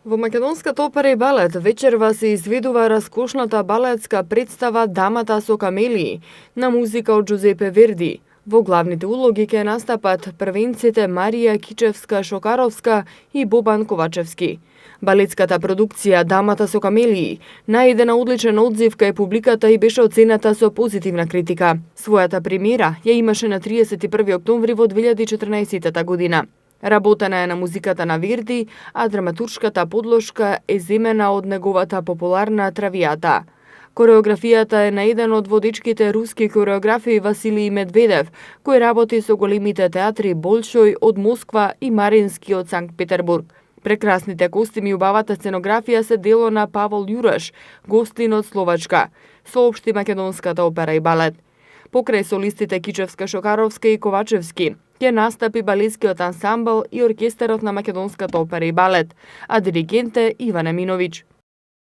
Во Македонската опера и балет вечерва се изведува раскошната балетска представа Дамата со камелии на музика од Джузепе Верди. Во главните улоги ќе настапат првенците Марија Кичевска-Шокаровска и Бобан Ковачевски. Балетската продукција Дамата со камелии најде на одличен одзив кај публиката и беше оценета со позитивна критика. Својата премиера ја имаше на 31 октомври во 2014 година. Работена е на музиката на Верди, а драматуршката подложка е земена од неговата популарна Травијата. Кореографијата е на еден од водичките руски кореографи Василий Медведев, кој работи со големите театри Болшој од Москва и Марински од Санкт Петербург. Прекрасните костими и убавата сценографија се дело на Павол Јураш, гостин од Словачка, соопшти Македонската опера и балет. Покрај солистите Кичевска-Шокаровска и Ковачевски, ќе настапи балетскиот ансамбл и оркестарот на Македонската опера и балет, а диригент е Иван Еминовиќ.